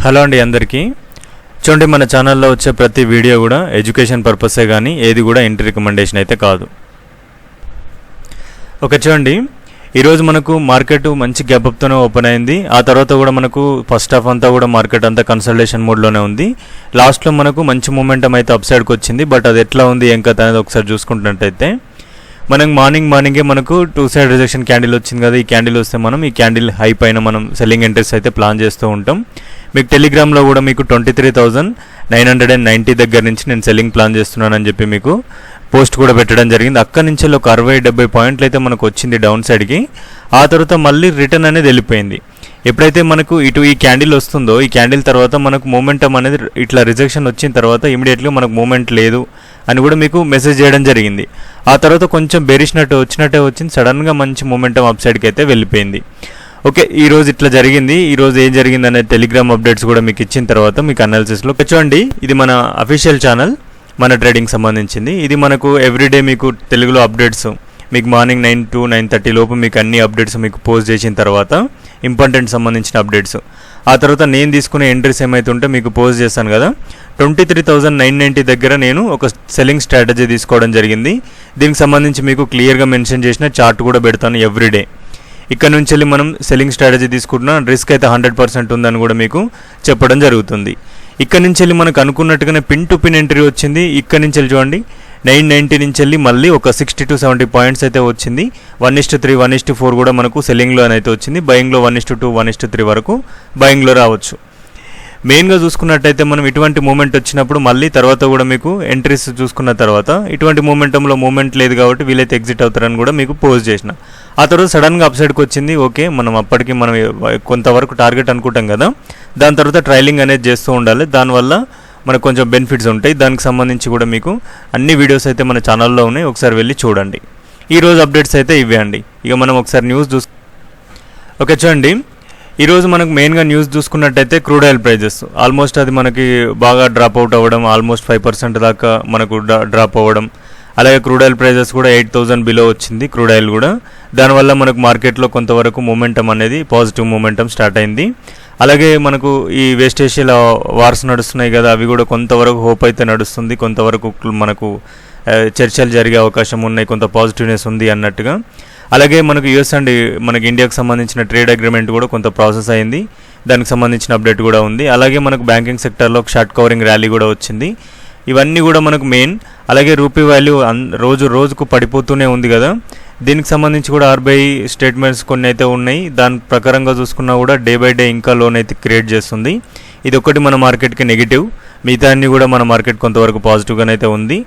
Hello అండి అందరికీ చూడండి మన ఛానల్లో వచ్చే ప్రతి వీడియో కూడా ఎడ్యుకేషన్ పర్పసే కానీ ఏది కూడా ఇంటి రికమెండేషన్ అయితే కాదు. ఓకే చూడండి, ఈరోజు మనకు మార్కెట్ మంచి గ్యాప్ అప్తోనే ఓపెన్ అయింది. ఆ తర్వాత కూడా మనకు ఫస్ట్ హాఫ్ అంతా కూడా మార్కెట్ అంతా కన్సల్టేషన్ మోడ్లోనే ఉంది. లాస్ట్లో మనకు మంచి మూమెంటం అయితే అప్ సైడ్కి వచ్చింది. బట్ అది ఎట్లా ఉంది ఏం కథ అనేది ఒకసారి చూసుకుంటున్నట్టయితే మనకు మార్నింగే మనకు 2 సైడ్ రిజెక్షన్ క్యాండిల్ వచ్చింది కదా. ఈ క్యాండిల్ వస్తే మనం ఈ క్యాండిల్ హై పైన మనం సెల్లింగ్ ఎంట్రీస్ అయితే ప్లాన్ చేస్తూ ఉంటాం. మీకు టెలిగ్రామ్లో కూడా మీకు 23,990 దగ్గర నుంచి నేను సెల్లింగ్ ప్లాన్ చేస్తున్నానని చెప్పి మీకు పోస్ట్ కూడా పెట్టడం జరిగింది. అక్కడి నుంచి ఒక 60-70 పాయింట్లు అయితే మనకు వచ్చింది డౌన్ సైడ్కి. ఆ తర్వాత మళ్ళీ రిటర్న్ అనేది వెళ్ళిపోయింది. ఎప్పుడైతే మనకు ఇటు ఈ క్యాండిల్ వస్తుందో ఈ క్యాండిల్ తర్వాత మనకు మూమెంటం అనేది ఇట్లా రిజెక్షన్ వచ్చిన తర్వాత ఇమీడియట్గా మనకు మూమెంట్ లేదు అని కూడా మీకు మెసేజ్ చేయడం జరిగింది. ఆ తర్వాత కొంచెం వచ్చినట్టే వచ్చింది, సడన్గా మంచి మూమెంటం అప్ సైడ్కి అయితే వెళ్ళిపోయింది. ఓకే, ఈరోజు ఇట్లా జరిగింది. ఈరోజు ఏం జరిగింది అనే టెలిగ్రామ్ అప్డేట్స్ కూడా మీకు ఇచ్చిన తర్వాత మీకు అనాలిసిస్లో చూడండి. ఇది మన అఫీషియల్ ఛానల్, మన ట్రేడింగ్ సంబంధించింది. ఇది మనకు ఎవ్రీడే మీకు తెలుగులో అప్డేట్స్ మీకు మార్నింగ్ 9 to 9:30 లోపు మీకు అన్ని అప్డేట్స్ మీకు పోస్ట్ చేసిన తర్వాత ఇంపార్టెంట్ సంబంధించిన అప్డేట్స్. ఆ తర్వాత నేను తీసుకునే ఎంట్రీస్ ఏమైతే ఉంటే మీకు పోస్ట్ చేస్తాను కదా. 23,990 దగ్గర నేను ఒక సెల్లింగ్ స్ట్రాటజీ తీసుకోవడం జరిగింది. దీనికి సంబంధించి మీకు క్లియర్గా మెన్షన్ చేసిన చార్ట్ కూడా పెడతాను ఎవ్రీడే. ఇక్కడ నుంచి వెళ్ళి మనం సెల్లింగ్ స్ట్రాటజీ తీసుకుంటున్నా, రిస్క్ అయితే 100% ఉందని కూడా మీకు చెప్పడం జరుగుతుంది. ఇక్కడ నుంచి వెళ్ళి మనకు అనుకున్నట్టుగానే పిన్ టు పిన్ ఎంట్రీ వచ్చింది. ఇక్కడ నుంచి వెళ్ళి చూడండి 990 నుంచి వెళ్ళి మళ్ళీ ఒక 60 to 70 పాయింట్స్ అయితే వచ్చింది. 1:3, 1:4 కూడా మనకు సెల్లింగ్లో అయితే వచ్చింది. బయింగ్లో 1:2, 1:3 వరకు బయింగ్లో రావచ్చు. మెయిన్గా చూసుకున్నట్టయితే మనం ఇటువంటి మూమెంట్ వచ్చినప్పుడు మళ్ళీ తర్వాత కూడా మీకు ఎంట్రీస్ చూసుకున్న తర్వాత ఇటువంటి మూమెంటంలో మూమెంట్ లేదు కాబట్టి వీలైతే ఎగ్జిట్ అవుతారని కూడా మీకు పోస్ట్ చేసిన. ఆ తర్వాత సడన్గా అప్ సైడ్కి వచ్చింది. ఓకే, మనం అప్పటికి మనం కొంతవరకు టార్గెట్ అనుకుంటాం కదా, దాని తర్వాత ట్రైలింగ్ అనేది చేస్తూ ఉండాలి. దానివల్ల మనకు కొంచెం బెనిఫిట్స్ ఉంటాయి. దానికి సంబంధించి కూడా మీకు అన్ని వీడియోస్ అయితే మన ఛానల్లో ఉన్నాయి, ఒకసారి వెళ్ళి చూడండి. ఈరోజు అప్డేట్స్ అయితే ఇవే అండి. ఇక మనం ఒకసారి న్యూస్ ఓకే చూడండి, ఈరోజు మనకు మెయిన్గా న్యూస్ చూసుకున్నట్టయితే క్రూడ్ ఆయిల్ ప్రైజెస్ ఆల్మోస్ట్ అది మనకి బాగా డ్రాప్ అవుట్ అవ్వడం, ఆల్మోస్ట్ 5% దాకా మనకు డ్రాప్ అవ్వడం. అలాగే క్రూడ్ ఆయిల్ ప్రైజెస్ కూడా 8,000 బిలో వచ్చింది క్రూడ్ ఆయిల్ కూడా. దానివల్ల మనకు మార్కెట్లో కొంతవరకు మూమెంటం అనేది పాజిటివ్ మూమెంటం స్టార్ట్ అయింది. అలాగే మనకు ఈ వెస్ట్ ఏషియాలో వార్స్ నడుస్తున్నాయి కదా, అవి కూడా కొంతవరకు హోప్ అయితే నడుస్తుంది, కొంతవరకు మనకు చర్చలు జరిగే అవకాశం ఉన్నాయి, కొంత పాజిటివ్నెస్ ఉంది అన్నట్టుగా. అలాగే మనకు యూఎస్ అండ్ మనకి ఇండియాకు సంబంధించిన ట్రేడ్ అగ్రిమెంట్ కూడా కొంత ప్రాసెస్ అయింది, దానికి సంబంధించిన అప్డేట్ కూడా ఉంది. అలాగే మనకు బ్యాంకింగ్ సెక్టర్లో షార్ట్ కవరింగ్ ర్యాలీ కూడా వచ్చింది. ఇవన్నీ కూడా మనకు మెయిన్. అలాగే రూపీ వాల్యూ రోజుకు పడిపోతూనే ఉంది కదా, దీనికి సంబంధించి కూడా ఆర్బీఐ స్టేట్మెంట్స్ కొన్ని అయితే ఉన్నాయి. దాని ప్రకారంగా చూసుకున్నా కూడా డే బై డే ఇంకా లోన్ అయితే క్రియేట్ చేస్తుంది. ఇది ఒకటి మన మార్కెట్కి నెగిటివ్, మిగతా అన్ని కూడా మన మార్కెట్ కొంతవరకు పాజిటివ్గానైతే ఉంది.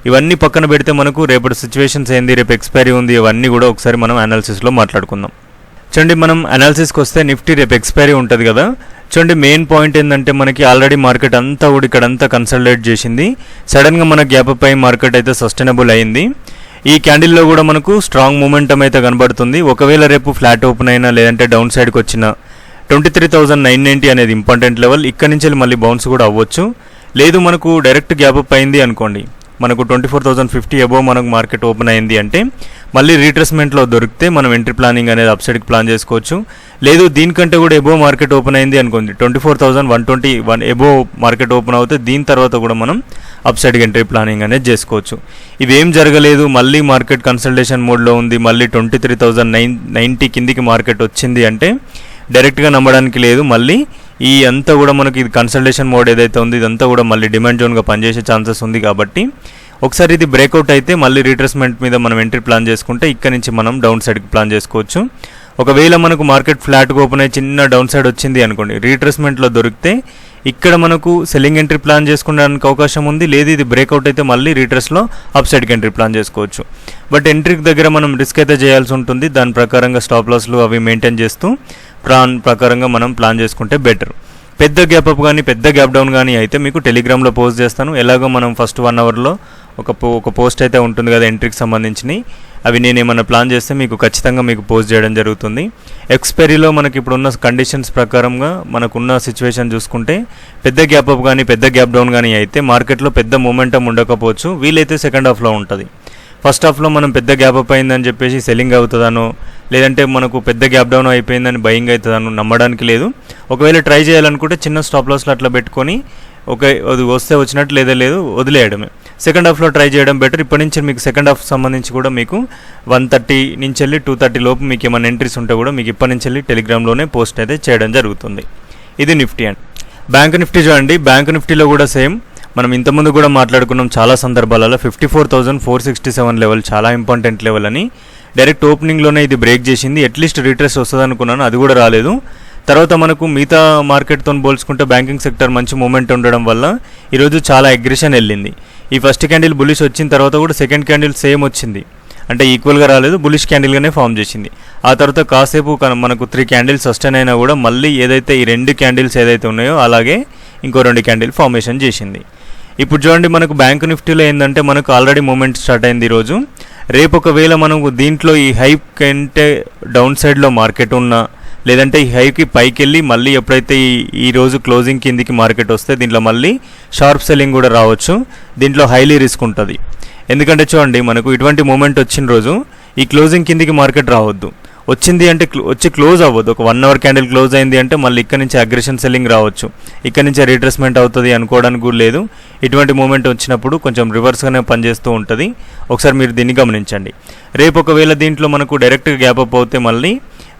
ఇవన్నీ పక్కన పెడితే మనకు రేపటి సిచ్యువేషన్స్ ఏంది, రేపు ఎక్స్పైరీ ఉంది, ఇవన్నీ కూడా ఒకసారి మనం అనాలిసిస్లో మాట్లాడుకుందాం. చూడండి, మనం అనాలిసిస్కి వస్తే నిఫ్టీ రేపు ఎక్స్పైరీ ఉంటుంది కదా. చూడండి, మెయిన్ పాయింట్ ఏంటంటే మనకి ఆల్రెడీ మార్కెట్ అంతా కూడా ఇక్కడంతా కన్సల్టేట్ చేసింది. సడన్గా మన గ్యాప్ అప్ అయి మార్కెట్ అయితే సస్టైనబుల్ అయింది. ఈ క్యాండిల్లో కూడా మనకు స్ట్రాంగ్ మూమెంటం అయితే కనబడుతుంది. ఒకవేళ రేపు ఫ్లాట్ ఓపెన్ అయినా లేదంటే డౌన్ సైడ్కి వచ్చిన 23,990 అనేది ఇంపార్టెంట్ లెవెల్. ఇక్కడ నుంచి మళ్ళీ బౌన్స్ కూడా అవ్వచ్చు. లేదు మనకు డైరెక్ట్ గ్యాప్ అప్ అయింది అనుకోండి, మనకు 24,050 అబోవ్ మనకు మార్కెట్ ఓపెన్ అయింది అంటే మళ్ళీ రీట్రేస్మెంట్లో దొరికితే మనం ఎంట్రీ ప్లానింగ్ అనేది అప్ సైడ్కి ప్లాన్ చేసుకోవచ్చు. లేదు దీనికంటే కూడా ఎబోవ్ మార్కెట్ ఓపెన్ అయింది అనుకోండి, 24,121 ఎబోవ్ మార్కెట్ ఓపెన్ అవుతే దీని తర్వాత కూడా మనం అప్ సైడ్కి ఎంట్రీ ప్లానింగ్ అనేది చేసుకోవచ్చు. ఇవేం జరగలేదు, మళ్ళీ మార్కెట్ కన్సల్టేషన్ మోడ్లో ఉంది, మళ్ళీ 23,990 కిందికి మార్కెట్ వచ్చింది అంటే డైరెక్ట్గా నమ్మడానికి లేదు. మళ్ళీ ఈ అంతా కూడా మనకి ఇది కన్సల్టేషన్ మోడ్ ఏదైతే ఉంది ఇదంతా కూడా మళ్ళీ డిమాండ్ జోన్గా పనిచేసే ఛాన్సెస్ ఉంది. కాబట్టి ఒకసారి ఇది బ్రేక్అవుట్ అయితే మళ్ళీ రీట్రేస్మెంట్ మీద మనం ఎంట్రీ ప్లాన్ చేసుకుంటే ఇక్కడ నుంచి మనం డౌన్ సైడ్కి ప్లాన్ చేసుకోవచ్చు. ఒకవేళ మనకు మార్కెట్ ఫ్లాట్గా ఓపెన్ అయ్యి చిన్న డౌన్ సైడ్ వచ్చింది అనుకోండి, రీట్రేస్మెంట్లో దొరికితే ఇక్కడ మనకు సెల్లింగ్ ఎంట్రీ ప్లాన్ చేసుకోవడానికి అవకాశం ఉంది. లేదు ఇది బ్రేక్అవుట్ అయితే మళ్ళీ రీట్రేస్లో అప్ సైడ్కి ఎంట్రీ ప్లాన్ చేసుకోవచ్చు. బట్ ఎంట్రీకి దగ్గర మనం రిస్క్ అయితే చేయాల్సి ఉంటుంది. దాని ప్రకారంగా స్టాప్ లాస్లు అవి మెయింటైన్ చేస్తూ ప్లాన్ ప్రకారంగా మనం ప్లాన్ చేసుకుంటే బెటర్. పెద్ద గ్యాప్ అప్ కానీ పెద్ద గ్యాప్ డౌన్ కానీ అయితే మీకు టెలిగ్రామ్లో పోస్ట్ చేస్తాను. ఎలాగో మనం ఫస్ట్ 1 అవర్లో ఒక పోస్ట్ అయితే ఉంటుంది కదా ఎంట్రీకి సంబంధించినవి, అవి నేను ఏమైనా ప్లాన్ చేస్తే మీకు ఖచ్చితంగా మీకు పోస్ట్ చేయడం జరుగుతుంది. ఎక్స్పైరీలో మనకి ఇప్పుడున్న కండిషన్స్ ప్రకారంగా మనకున్న సిచ్యువేషన్ చూసుకుంటే పెద్ద గ్యాప్ అప్ కానీ పెద్ద గ్యాప్ డౌన్ కానీ అయితే మార్కెట్లో పెద్ద మూమెంటం ఉండకపోవచ్చు, వీలైతే సెకండ్ హాఫ్లో ఉంటుంది. ఫస్ట్ హాఫ్లో మనం పెద్ద గ్యాప్ అప్ అయిందని చెప్పేసి సెల్లింగ్ అవుతుందనో లేదంటే మనకు పెద్ద గ్యాప్ డౌన్ అయిపోయిందని భయంగా అవుతుంది నమ్మడానికి లేదు. ఒకవేళ ట్రై చేయాలనుకుంటే చిన్న స్టాప్ లాస్లో అట్లా పెట్టుకొని అది వస్తే వచ్చినట్టు లేదా లేదు వదిలేయడమే. సెకండ్ హాఫ్లో ట్రై చేయడం బెటర్. ఇప్పటి నుంచి మీకు సెకండ్ హాఫ్ సంబంధించి కూడా మీకు 130 నుంచి వెళ్ళి 230 లోపు మీకు ఏమైనా ఎంట్రీస్ ఉంటే కూడా మీకు ఇప్పటి నుంచి వెళ్ళి టెలిగ్రామ్లోనే పోస్ట్ అయితే చేయడం జరుగుతుంది. ఇది నిఫ్టీ అండి. బ్యాంక్ నిఫ్టీ చూడండి. బ్యాంక్ నిఫ్టీలో కూడా సేమ్ మనం ఇంతకుముందు కూడా మాట్లాడుకున్నాం చాలా సందర్భాలలో 54,467 లెవెల్ చాలా ఇంపార్టెంట్ లెవెల్ అని. డైరెక్ట్ ఓపెనింగ్లోనే ఇది బ్రేక్ చేసింది. అట్లీస్ట్ రీట్రేస్ వస్తుంది అనుకున్నాను, అది కూడా రాలేదు. తర్వాత మనకు మిగతా మార్కెట్తో పోల్చుకుంటే బ్యాంకింగ్ సెక్టర్ మంచి మూమెంట్ ఉండడం వల్ల ఈరోజు చాలా అగ్రెషన్ వెళ్ళింది. ఈ ఫస్ట్ క్యాండిల్ బులిష్ వచ్చిన తర్వాత కూడా సెకండ్ క్యాండిల్ సేమ్ వచ్చింది, అంటే ఈక్వల్గా రాలేదు, బులిష్ క్యాండిల్గానే ఫామ్ చేసింది. ఆ తర్వాత కాసేపు మనకు 3 క్యాండిల్స్ సస్టైన్ అయినా కూడా మళ్ళీ ఏదైతే ఈ 2 క్యాండిల్స్ ఏదైతే ఉన్నాయో అలాగే ఇంకో 2 క్యాండిల్ ఫార్మేషన్ చేసింది. ఇప్పుడు చూడండి మనకు బ్యాంక్ నిఫ్టీలో ఏంటంటే మనకు ఆల్రెడీ మూమెంట్ స్టార్ట్ అయింది ఈరోజు. రేపు ఒకవేళ మనకు దీంట్లో ఈ హైప్ కంటే డౌన్ సైడ్లో మార్కెట్ ఉన్నా లేదంటే ఈ హైకి పైకి వెళ్ళి మళ్ళీ ఎప్పుడైతే ఈ రోజు క్లోజింగ్ కిందికి మార్కెట్ వస్తే దీంట్లో మళ్ళీ షార్ప్ సెల్లింగ్ కూడా రావచ్చు. దీంట్లో హైలీ రిస్క్ ఉంటుంది. ఎందుకంటే చూడండి మనకు ఇటువంటి మూమెంట్ వచ్చిన రోజు ఈ క్లోజింగ్ కిందికి మార్కెట్ రావద్దు. వచ్చింది అంటే వచ్చి క్లోజ్ అవ్వద్దు. ఒక 1 అవర్ క్యాండిల్ క్లోజ్ అయింది అంటే మళ్ళీ ఇక్కడ నుంచి అగ్రెషన్ సెల్లింగ్ రావచ్చు, ఇక్కడ నుంచి రీట్రేస్మెంట్ అవుతుంది అనుకోవడానికి కూడా లేదు. ఇటువంటి మూమెంట్ వచ్చినప్పుడు కొంచెం రివర్స్గానే పనిచేస్తూ ఉంటుంది. ఒకసారి మీరు దీన్ని గమనించండి. రేపు ఒకవేళ దీంట్లో మనకు డైరెక్ట్గా గ్యాప్ అప్ అవుతే మళ్ళీ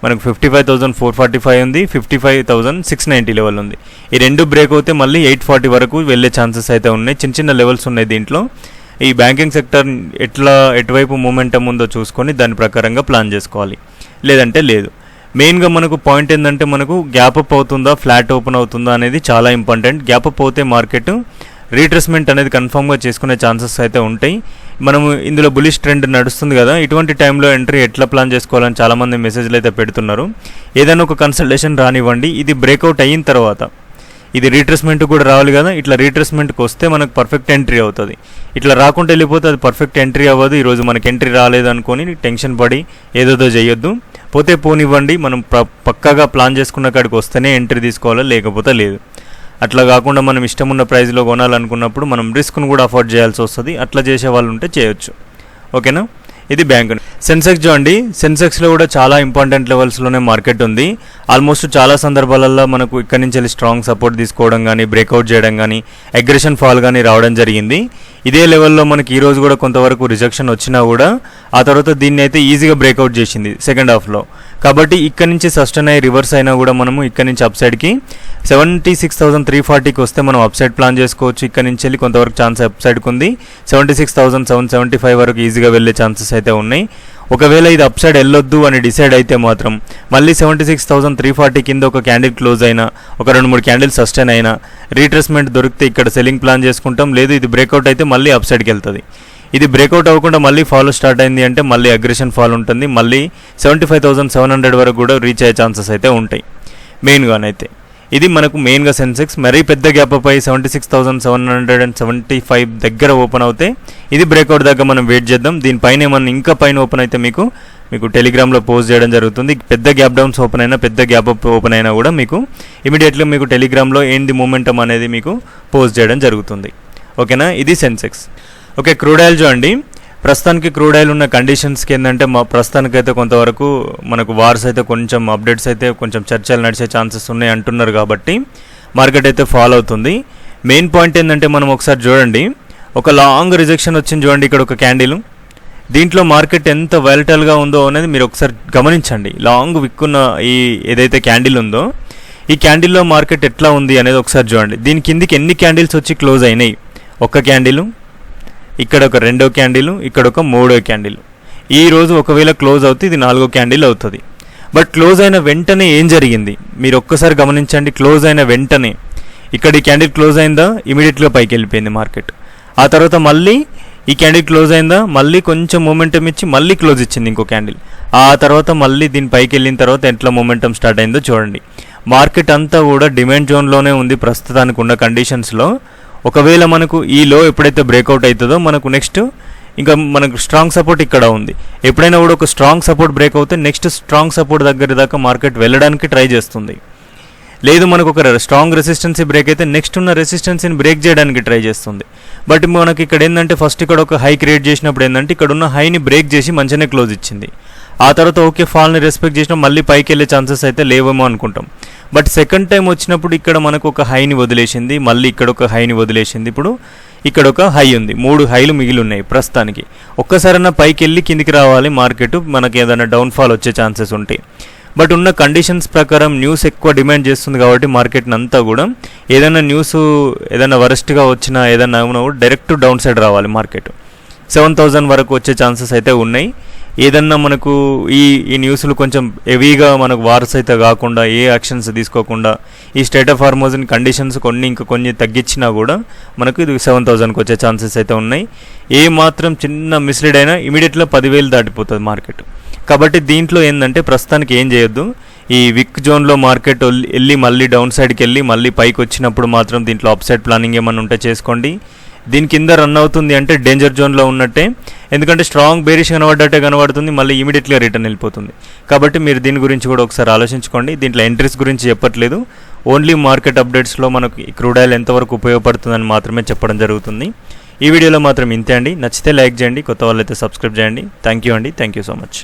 మనకు 55,445 ఉంది, 55,690 లెవెల్ ఉంది. ఈ 2 బ్రేక్ అవుతే మళ్ళీ 840 వరకు వెళ్ళే ఛాన్సెస్ అయితే ఉన్నాయి. చిన్న చిన్న లెవెల్స్ ఉన్నాయి దీంట్లో. ఈ బ్యాంకింగ్ సెక్టర్ ఎటువైపు మూమెంటం ఉందో చూసుకొని దాని ప్రకారంగా ప్లాన్ చేసుకోవాలి, లేదంటే లేదు. మెయిన్గా మనకు పాయింట్ ఏంటంటే మనకు గ్యాప్ అప్ అవుతుందా ఫ్లాట్ ఓపెన్ అవుతుందా అనేది చాలా ఇంపార్టెంట్. గ్యాప్ అప్ అవుతే మార్కెట్ రీట్రేస్మెంట్ అనేది కన్ఫర్మ్గా చేసుకునే ఛాన్సెస్ అయితే ఉంటాయి. మనము ఇందులో బులిష్ ట్రెండ్ నడుస్తుంది కదా, ఇటువంటి టైంలో ఎంట్రీ ఎట్లా ప్లాన్ చేసుకోవాలని చాలామంది మెసేజ్లు అయితే పెడుతున్నారు. ఏదైనా ఒక కన్సల్టేషన్ రానివ్వండి. ఇది బ్రేక్అవుట్ అయిన తర్వాత ఇది రీట్రేస్మెంట్ కూడా రావాలి కదా, ఇట్లా రీట్రేస్మెంట్కి వస్తే మనకు పర్ఫెక్ట్ ఎంట్రీ అవుతుంది. ఇట్లా రాకుండా వెళ్ళిపోతే అది పర్ఫెక్ట్ ఎంట్రీ అవ్వదు. ఈరోజు మనకి ఎంట్రీ రాలేదు అనుకొని టెన్షన్ పడి ఏదోదో చేయొద్దు. పోతే పోనివ్వండి, మనం పక్కాగా ప్లాన్ చేసుకున్న కాడికి వస్తేనే ఎంట్రీ తీసుకోవాలి, లేకపోతే లేదు. అట్లా కాకుండా మనం ఇష్టం ఉన్న ప్రైస్లో కొనాలనుకున్నప్పుడు మనం రిస్క్ను కూడా అఫోర్డ్ చేయాల్సి వస్తుంది. అట్లా చేసే వాళ్ళు ఉంటే చేయొచ్చు. ఓకేనా. ఇది బ్యాంక్. సెన్సెక్స్ చూడండి. సెన్సెక్స్లో కూడా చాలా ఇంపార్టెంట్ లెవెల్స్లోనే మార్కెట్ ఉంది. ఆల్మోస్ట్ చాలా సందర్భాలలో మనకు ఇక్కడి నుంచి వెళ్ళి స్ట్రాంగ్ సపోర్ట్ తీసుకోవడం కానీ, బ్రేక్అవుట్ చేయడం కానీ, అగ్రెషన్ ఫాల్ కానీ రావడం జరిగింది. ఇదే లెవెల్లో మనకి ఈరోజు కూడా కొంతవరకు రిజెక్షన్ వచ్చినా కూడా ఆ తర్వాత దీన్ని అయితే ఈజీగా బ్రేక్అవుట్ చేసింది సెకండ్ హాఫ్లో. కాబట్టి ఇక్కడ నుంచి సస్టైన్ అయ్యి రివర్స్ అయినా కూడా మనము ఇక్కడ నుంచి అప్ సైడ్కి 76,340కి వస్తే మనం అప్ సైడ్ ప్లాన్ చేసుకోవచ్చు. ఇక్కడ నుంచి వెళ్ళి కొంతవరకు ఛాన్స్ అప్ సైడ్కి ఉంది. 76,775 వరకు ఈజీగా వెళ్ళే ఛాన్సెస్ అయితే ఉన్నాయి. ఒకవేళ ఇది అప్ సైడ్ వెళ్ళొద్దు అని డిసైడ్ అయితే మాత్రం మళ్ళీ 76,340 కింద ఒక క్యాండిల్ క్లోజ్ అయినా, ఒక 2-3 క్యాండిల్ సస్టైన్ అయినా, రీట్రేస్మెంట్ దొరికితే ఇక్కడ సెల్లింగ్ ప్లాన్ చేసుకుంటాం. లేదు ఇది బ్రేక్అవుట్ అయితే మళ్ళీ అప్ సైడ్కి వెళ్తుంది. ఇది బ్రేక్అవుట్ అవ్వకుండా మళ్ళీ ఫాలో స్టార్ట్ అయింది అంటే మళ్ళీ అగ్రెషన్ ఫాల్ ఉంటుంది. మళ్ళీ 75,700 వరకు కూడా రీచ్ అయ్యే ఛాన్సెస్ అయితే ఉంటాయి మెయిన్గానైతే. ఇది మనకు మెయిన్గా సెన్సెక్స్ మరీ పెద్ద గ్యాప్ అప్ అయ్యి 76,775 దగ్గర ఓపెన్ అవుతే ఇది బ్రేక్అవుట్ దగ్గర మనం వెయిట్ చేద్దాం. దీనిపైన ఏమన్నా ఇంకా పైన ఓపెన్ అయితే మీకు టెలిగ్రామ్లో పోస్ట్ చేయడం జరుగుతుంది. పెద్ద గ్యాప్ డౌన్స్ ఓపెన్ అయినా, పెద్ద గ్యాప్ అప్ ఓపెన్ అయినా కూడా మీకు ఇమీడియట్గా మీకు టెలిగ్రామ్లో ఏంది మూమెంటం అనేది మీకు పోస్ట్ చేయడం జరుగుతుంది. ఓకేనా. ఇది సెన్సెక్స్. ఓకే. క్రూడ్ ఆయిల్ చూడండి. ప్రస్తుతానికి క్రూడ్ ఆయిల్ ఉన్న కండిషన్స్కి ఏంటంటే ప్రస్తుతానికైతే కొంతవరకు మనకు వార్స్ అయితే కొంచెం అప్డేట్స్ అయితే కొంచెం చర్చలు నడిచే ఛాన్సెస్ ఉన్నాయి అంటున్నారు కాబట్టి మార్కెట్ అయితే ఫాలో అవుతుంది. మెయిన్ పాయింట్ ఏంటంటే మనం ఒకసారి చూడండి, ఒక లాంగ్ రిజెక్షన్ వచ్చింది చూడండి. ఇక్కడ ఒక క్యాండిల్, దీంట్లో మార్కెట్ ఎంత వాలటైల్గా ఉందో అనేది మీరు ఒకసారి గమనించండి. లాంగ్ విక్కున్న ఈ ఏదైతే క్యాండిల్ ఉందో ఈ క్యాండిల్లో మార్కెట్ ఎట్లా ఉంది అనేది ఒకసారి చూడండి. దీని కిందికి ఎన్ని క్యాండిల్స్ వచ్చి క్లోజ్ అయినాయి? ఒక క్యాండిల్, ఇక్కడ ఒక 2వ క్యాండిల్, ఇక్కడ ఒక 3వ క్యాండిల్. ఈరోజు ఒకవేళ క్లోజ్ అవుతే ఇది 4వ క్యాండిల్ అవుతుంది. బట్ క్లోజ్ అయిన వెంటనే ఏం జరిగింది మీరు ఒక్కసారి గమనించండి. క్లోజ్ అయిన వెంటనే ఇక్కడ ఈ క్యాండిల్ క్లోజ్ అయిందా, ఇమీడియట్గా పైకి వెళ్ళిపోయింది మార్కెట్. ఆ తర్వాత మళ్ళీ ఈ క్యాండిల్ క్లోజ్ అయిందా, మళ్ళీ కొంచెం మూమెంటం ఇచ్చి మళ్ళీ క్లోజ్ ఇచ్చింది ఇంకో క్యాండిల్. ఆ తర్వాత మళ్ళీ దీని పైకి వెళ్ళిన తర్వాత ఎట్లా మూమెంటం స్టార్ట్ అయిందో చూడండి. మార్కెట్ అంతా కూడా డిమాండ్ జోన్లోనే ఉంది ప్రస్తుతానికి ఉన్న కండిషన్స్లో. ఒకవేళ మనకు ఈ లో ఎప్పుడైతే బ్రేక్అవుట్ అవుతుందో మనకు నెక్స్ట్ ఇంకా మనకు స్ట్రాంగ్ సపోర్ట్ ఇక్కడ ఉంది. ఎప్పుడైనా కూడా ఒక స్ట్రాంగ్ సపోర్ట్ బ్రేక్ అవుతే నెక్స్ట్ స్ట్రాంగ్ సపోర్ట్ దగ్గర దాకా మార్కెట్ వెళ్ళడానికి ట్రై చేస్తుంది. లేదు మనకు ఒక స్ట్రాంగ్ రెసిస్టెన్సీ బ్రేక్ అయితే నెక్స్ట్ ఉన్న రెసిస్టెన్సీని బ్రేక్ చేయడానికి ట్రై చేస్తుంది. బట్ మనకి ఇక్కడ ఏంటంటే ఫస్ట్ ఇక్కడ ఒక హై క్రియేట్ చేసినప్పుడు ఏంటంటే ఇక్కడ ఉన్న హైని బ్రేక్ చేసి మంచిగానే క్లోజ్ ఇచ్చింది. ఆ తర్వాత ఓకే ఫాల్ని రెస్పెక్ట్ చేసినా మళ్ళీ పైకి వెళ్ళే ఛాన్సెస్ అయితే లేవేమో అనుకుంటాం. బట్ సెకండ్ టైం వచ్చినప్పుడు ఇక్కడ మనకు ఒక హైని వదిలేసింది, మళ్ళీ ఇక్కడ ఒక హైని వదిలేసింది, ఇప్పుడు ఇక్కడ ఒక హై ఉంది, 3 హైలు మిగిలి ఉన్నాయి ప్రస్తుతానికి. ఒక్కసారైనా పైకి వెళ్ళి కిందికి రావాలి మార్కెట్, మనకి ఏదైనా డౌన్ఫాల్ వచ్చే ఛాన్సెస్ ఉంటాయి. బట్ ఉన్న కండిషన్స్ ప్రకారం న్యూస్ ఎక్కువ డిమాండ్ చేస్తుంది కాబట్టి మార్కెట్ని అంతా కూడా ఏదైనా న్యూస్ ఏదైనా వరస్ట్గా వచ్చినా ఏదైనా డైరెక్ట్ డౌన్ సైడ్ రావాలి మార్కెట్. 7,000 వరకు వచ్చే ఛాన్సెస్ అయితే ఉన్నాయి. ఏదన్నా మనకు ఈ న్యూస్లు కొంచెం హెవీగా మనకు వార్స్ అయితే కాకుండా, ఏ యాక్షన్స్ తీసుకోకుండా, ఈ స్టేట్ ఆఫ్ హార్మోజన్ కండిషన్స్ కొన్ని తగ్గించినా కూడా మనకు ఇది 7,000కి వచ్చే ఛాన్సెస్ అయితే ఉన్నాయి. ఏ మాత్రం చిన్న మిస్లీడ్ అయినా ఇమీడియట్గా 10,000 దాటిపోతుంది మార్కెట్. కాబట్టి దీంట్లో ఏంటంటే ప్రస్తుతానికి ఏం చేయొద్దు. ఈ విక్ జోన్లో మార్కెట్ వెళ్ళి మళ్ళీ డౌన్ సైడ్కి వెళ్ళి మళ్ళీ పైకి వచ్చినప్పుడు మాత్రం దీంట్లో అప్ సైడ్ ప్లానింగ్ ఏమన్నా ఉంటే చేసుకోండి. దీని కింద రన్ అవుతుంది అంటే డేంజర్ జోన్లో ఉన్నట్టే, ఎందుకంటే స్ట్రాంగ్ బేరిష్ కనబడ్డట్టే కనబడుతుంది, మళ్ళీ ఇమీడియట్గా రిటర్న్ వెళ్ళిపోతుంది. కాబట్టి మీరు దీని గురించి కూడా ఒకసారి ఆలోచించుకోండి. దీంట్లో ఎంట్రీస్ గురించి చెప్పట్లేదు, ఓన్లీ మార్కెట్ అప్డేట్స్లో మనకు క్రూడ్ ఆయిల్ ఎంతవరకు ఉపయోగపడుతుందని మాత్రమే చెప్పడం జరుగుతుంది. ఈ వీడియోలో మాత్రం ఇంతే అండి. నచ్చితే లైక్ చేయండి, కొత్త వాళ్ళైతే సబ్స్క్రైబ్ చేయండి. థ్యాంక్ యూ అండి, థ్యాంక్ యూ సో మచ్.